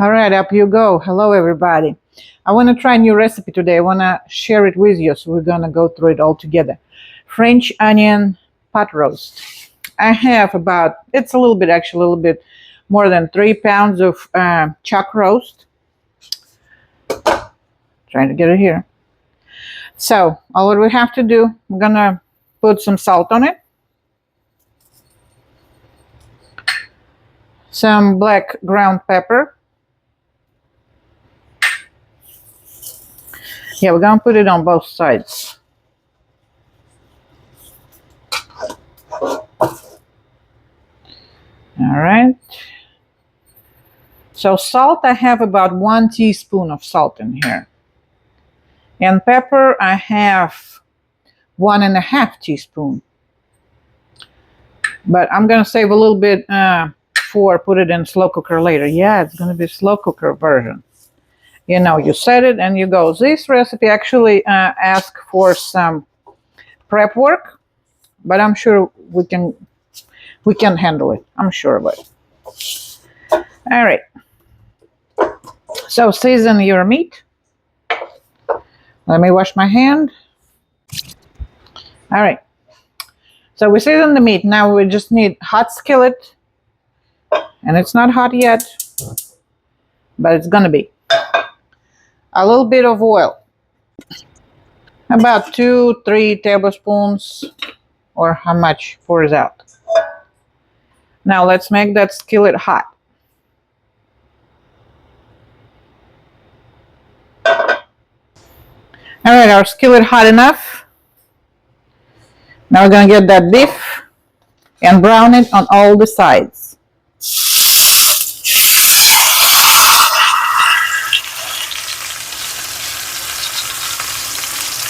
All right, up you go. Hello, everybody. I want to try a new recipe today. I want to share it with you, so we're going to go through it all together. French onion pot roast. I have about, it's a little bit, actually, a little bit more than 3 pounds of chuck roast. Trying to get it here. So, all we have to do, I'm going to put some salt on it. Some black ground pepper. Yeah, we're going to put it on both sides. All right. So salt, I have about 1 teaspoon of salt in here. And pepper, I have 1.5 teaspoon. But I'm going to save a little bit for put it in slow cooker later. Yeah, it's going to be slow cooker version. You know, you set it and you go. This recipe actually asks for some prep work, but I'm sure we can handle it. I'm sure of it. All right. So season your meat. Let me wash my hand. All right. So we season the meat. Now we just need hot skillet, and it's not hot yet, but it's gonna be. A little bit of oil, about 2-3 tablespoons, or how much pours out. Now let's make that skillet hot. All right, our skillet hot enough. Now we're gonna get that beef and brown it on all the sides.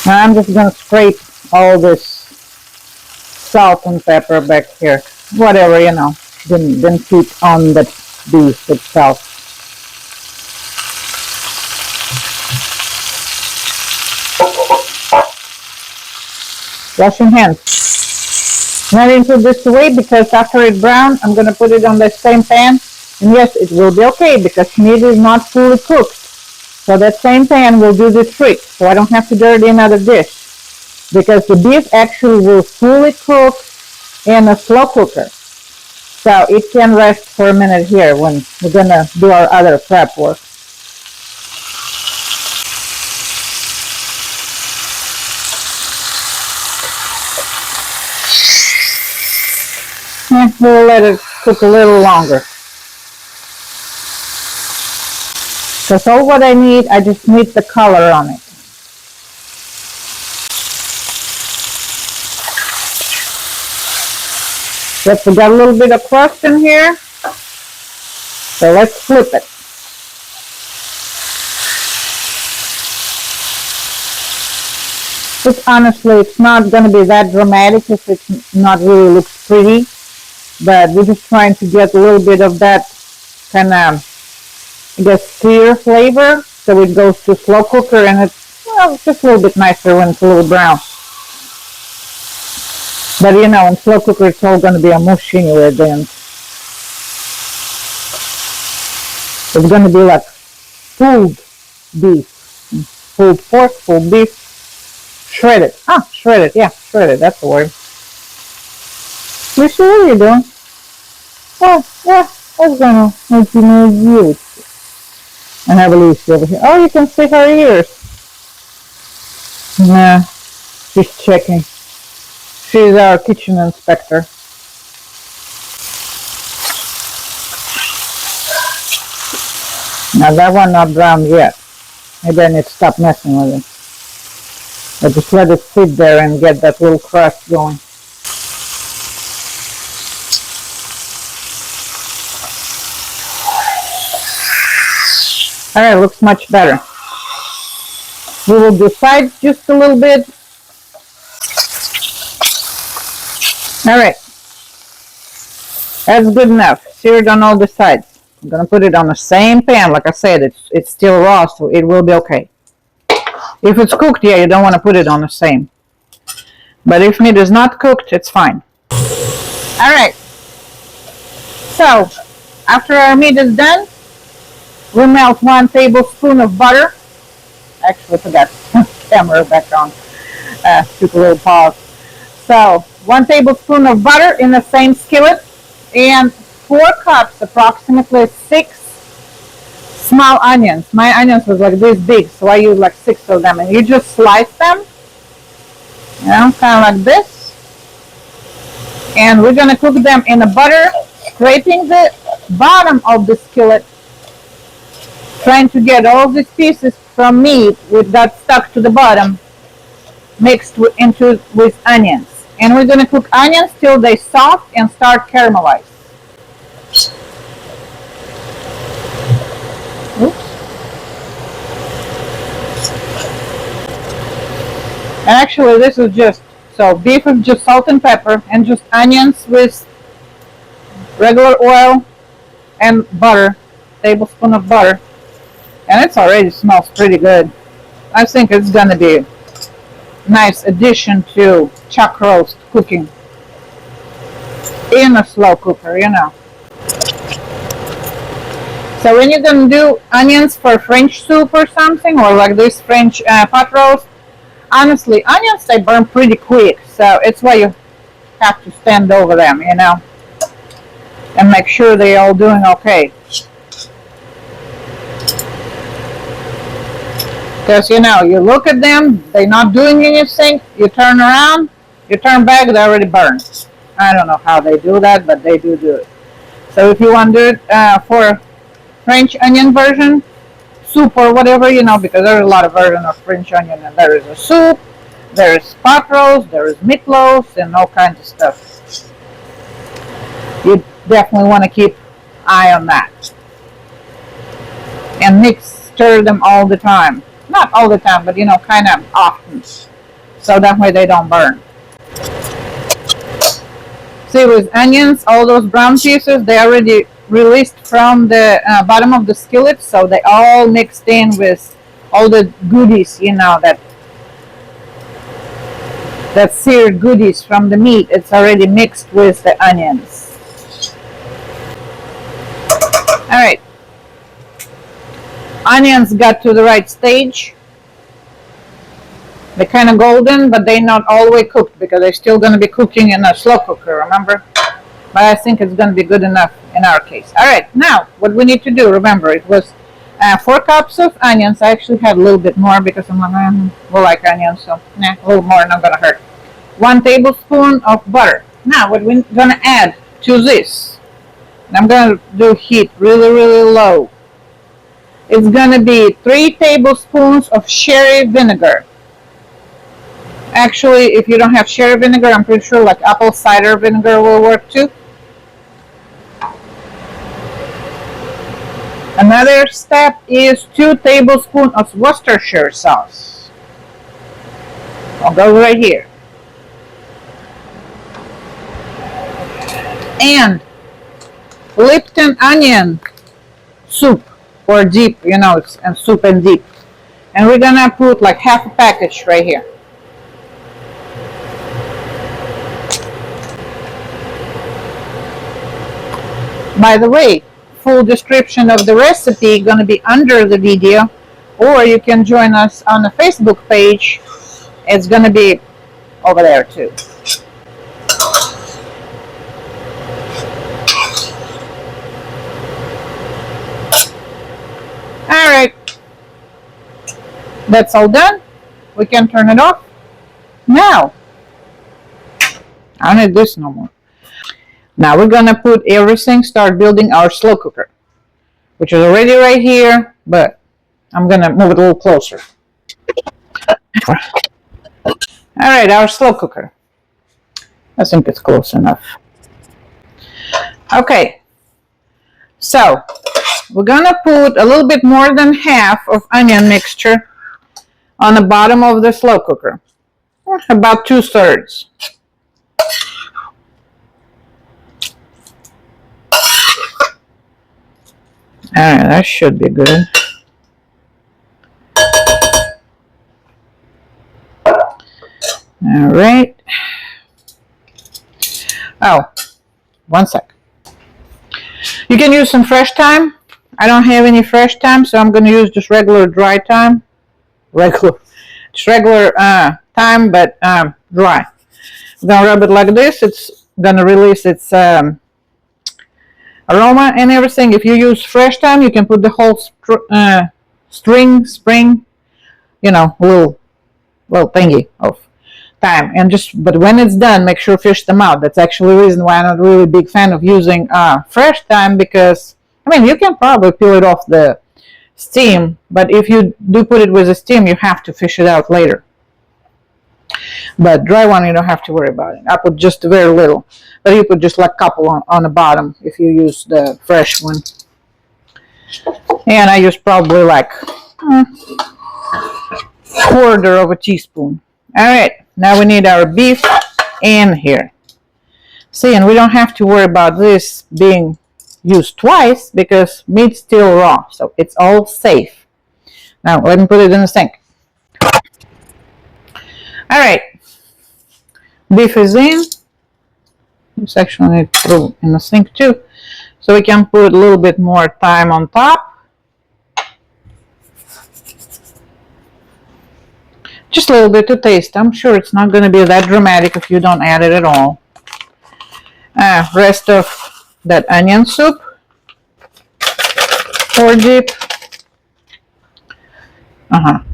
Now I'm just gonna scrape all this salt and pepper back here. Whatever, you know, didn't keep on the beef itself. Wash your hands. Now I put this away because after it brown, I'm gonna put it on the same pan. And yes, it will be okay because meat is not fully cooked. So that same pan will do the trick. So I don't have to dirty another dish. Because the beef actually will fully cook in a slow cooker. So it can rest for a minute here when we're going to do our other prep work. We'll let it cook a little longer. That's all what I need. I just need the color on it. Yep, we got a little bit of crust in here. So let's flip it. Just honestly, it's not going to be that dramatic if it's not really looks pretty. But we're just trying to get a little bit of that kind of, I guess, clear flavor, so it goes to slow cooker and it's, well, just a little bit nicer when it's a little brown. But you know, in slow cooker it's all going to be a mush anyway at the end. It's going to be like pulled beef, pulled pork, pulled beef, shredded. Shredded, yeah, shredded, that's the word. Lucy, what are you doing? Oh, yeah, that's going to make you more good. And have a Lucy over here. Oh, you can see her ears. Nah, she's checking. She's our kitchen inspector. Now that one not brown yet. Maybe I need to stop messing with it. But just let it sit there and get that little crust going. All right, looks much better. We will do sides just a little bit. All right, that's good enough. Seared on all the sides. I'm gonna put it on the same pan. Like I said, it's still raw, so it will be okay. If it's cooked, yeah, you don't want to put it on the same. But if meat is not cooked, it's fine. All right. So after our meat is done, We melt 1 tablespoon of butter. Actually, forgot camera back on. Took a little pause. So 1 tablespoon of butter in the same skillet, and 4 cups, approximately 6 small onions. My onions was like this big, so I used like 6 of them. And you just slice them, you know, kind of like this. And we're gonna cook them in the butter, scraping the bottom of the skillet, trying to get all these pieces from meat with that stuck to the bottom mixed with onions. And we're gonna cook onions till they soft and start caramelize. Oops. And actually this is just, so beef is just salt and pepper, and just onions with regular oil and butter, tablespoon of butter. And it already smells pretty good. I think it's gonna be a nice addition to chuck roast cooking in a slow cooker, you know. So when you're gonna do onions for French soup or something, or like this French pot roast, honestly, onions, they burn pretty quick, so it's why you have to stand over them, you know, and make sure they're all doing okay. Because, you know, you look at them, they're not doing anything, you turn around, you turn back, they're already burned. I don't know how they do that, but they do it. So if you want to do it for French onion version, soup or whatever, you know, because there's a lot of versions of French onion, and there is a soup, there's pot roast, there's meatloaf, and all kinds of stuff. You definitely want to keep eye on that. And stir them all the time. Not all the time, but, you know, kind of often. So that way they don't burn. See, with onions, all those brown pieces, they already released from the bottom of the skillet, so they all mixed in with all the goodies, you know, that seared goodies from the meat. It's already mixed with the onions. All right. Onions got to the right stage. They're kind of golden, but they're not all the way cooked because they're still going to be cooking in a slow cooker, remember? But I think it's going to be good enough in our case. All right, now what we need to do, remember, it was 4 cups of onions. I actually had a little bit more because I'm like, we like onions, so a little more, not going to hurt. 1 tablespoon of butter. Now what we're going to add to this, and I'm going to do heat really, really low. It's going to be 3 tablespoons of sherry vinegar. Actually, if you don't have sherry vinegar, I'm pretty sure like apple cider vinegar will work too. Another step is 2 tablespoons of Worcestershire sauce. I'll go right here. And Lipton onion soup, or deep, you know, it's and soup and deep. And we're gonna put like half a package right here. By the way, full description of the recipe gonna be under the video, or you can join us on the Facebook page. It's gonna be over there too. Alright, that's all done. We can turn it off. Now, I don't need this no more. Now we're gonna put everything, start building our slow cooker, which is already right here, but I'm gonna move it a little closer. Alright, our slow cooker. I think it's close enough. Okay, so we're gonna put a little bit more than half of onion mixture on the bottom of the slow cooker, about 2/3. Alright, that should be good. Alright. Oh, one sec. You can use some fresh thyme I don't have any fresh thyme, so I'm going to use just regular dry thyme. Just regular thyme, but dry. I'm going to rub it like this. It's going to release its aroma and everything. If you use fresh thyme, you can put the whole spring, little thingy of thyme, and but when it's done, make sure fish them out. That's actually the reason why I'm not really a big fan of using fresh thyme, because you can probably peel it off the steam, but if you do put it with the steam, you have to fish it out later. But dry one, you don't have to worry about it. I put just very little, but you put just like a couple on the bottom if you use the fresh one. And I use probably like quarter of a teaspoon. All right, now we need our beef in here. See, and we don't have to worry about this being used twice because meat's still raw, so it's all safe. Now let me put it in the sink. All right, beef is in. This actually needs to go in the sink too, so we can put a little bit more thyme on top. Just a little bit to taste. I'm sure it's not going to be that dramatic if you don't add it at all. Rest of that onion soup or dip.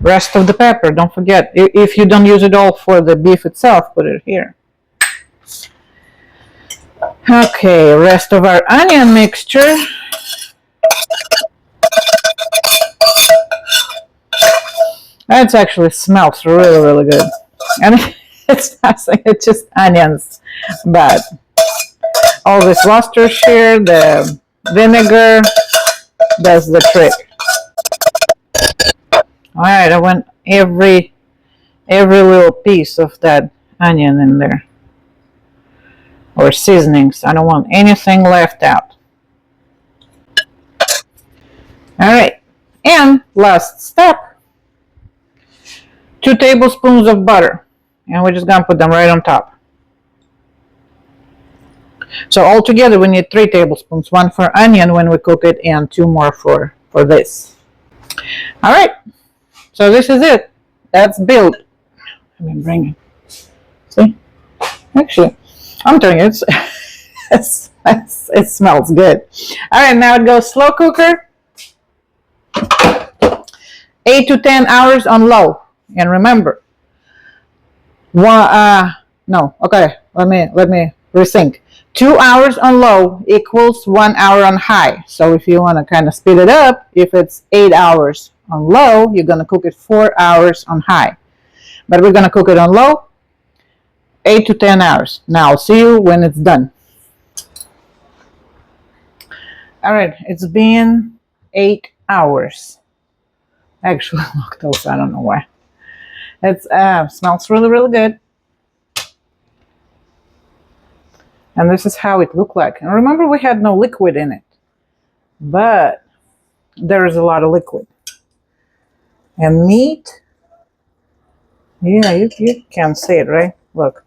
Rest of the pepper. Don't forget, if you don't use it all for the beef itself, put it here. Okay, rest of our onion mixture. That actually smells really, really good. And it's nothing, it's just onions. But all this Worcestershire, the vinegar, does the trick. Alright, I want every little piece of that onion in there. Or seasonings. I don't want anything left out. Alright, and last step. 2 tablespoons of butter, and we're just gonna put them right on top. So altogether we need 3 tablespoons, 1 for onion when we cook it and 2 more for this. All right, so this is it. That's built. Let me bring it. See, actually, I'm telling you, it smells good. All right, now it goes slow cooker, 8 to 10 hours on low. And remember, let me rethink. 2 hours on low equals 1 hour on high. So if you want to kind of speed it up, if it's 8 hours on low, you're going to cook it 4 hours on high. But we're going to cook it on low, 8 to 10 hours. Now I'll see you when it's done. All right, it's been 8 hours. Actually, lactose, I don't know why. It smells really, really good. And this is how it looked like. And remember, we had no liquid in it. But there is a lot of liquid. And meat, yeah, you can see it, right? Look,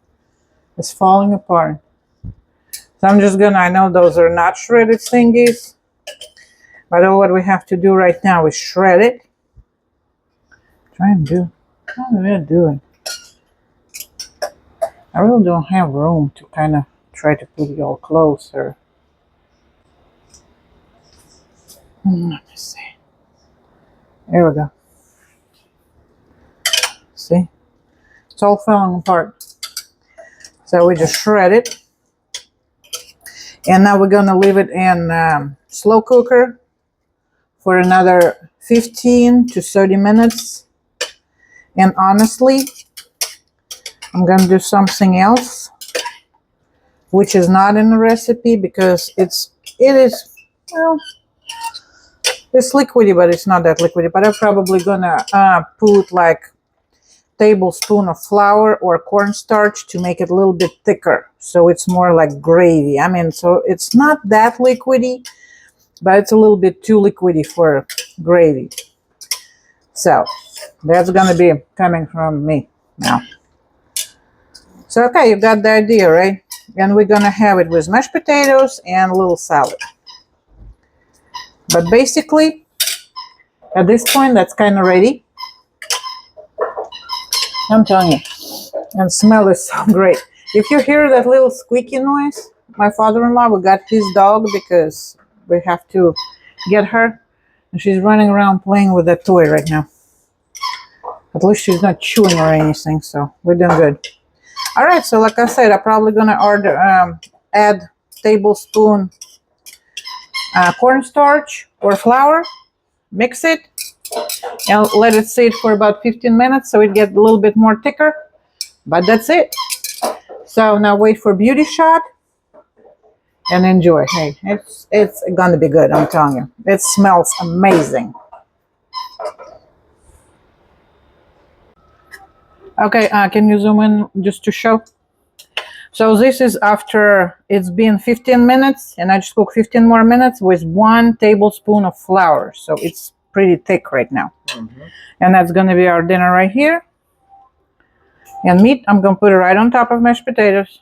it's falling apart. So I'm just gonna, I know those are not shredded thingies. But what we have to do right now is shred it. How am I doing? I really don't have room to kind of try to put it all closer. Let me see. There we go. See? It's all falling apart. So we just shred it. And now we're going to leave it in slow cooker for another 15 to 30 minutes. And honestly, I'm going to do something else, which is not in the recipe because it is, well, it's liquidy, but it's not that liquidy. But I'm probably going to put like tablespoon of flour or cornstarch to make it a little bit thicker. So it's more like gravy. So it's not that liquidy, but it's a little bit too liquidy for gravy. So that's going to be coming from me now. So, okay, you got the idea, right? And we're going to have it with mashed potatoes and a little salad. But basically, at this point, that's kind of ready. I'm telling you. And smell is so great. If you hear that little squeaky noise, my father-in-law, we got his dog because we have to get her. And she's running around playing with that toy right now. At least she's not chewing or anything, so we're doing good. All right, so like I said, I'm probably gonna add tablespoon cornstarch or flour, mix it, and let it sit for about 15 minutes so it gets a little bit more thicker. But that's it. So now wait for beauty shot and enjoy. Hey, it's gonna be good, I'm telling you. It smells amazing. Okay, can you zoom in just to show? So this is after it's been 15 minutes, and I just cook 15 more minutes with 1 tablespoon of flour. So it's pretty thick right now. And that's gonna be our dinner right here. And meat, I'm gonna put it right on top of mashed potatoes.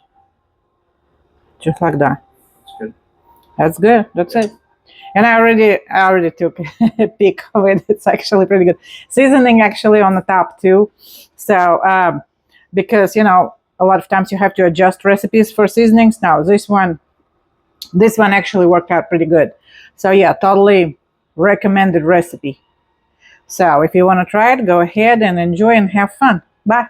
Just like that. That's good. That's good. That's it. And I already took a peek of it. It's actually pretty good. Seasoning actually on the top too. So because you know a lot of times you have to adjust recipes for seasonings. Now this one actually worked out pretty good. So yeah, totally recommended recipe. So if you want to try it, go ahead and enjoy and have fun. Bye.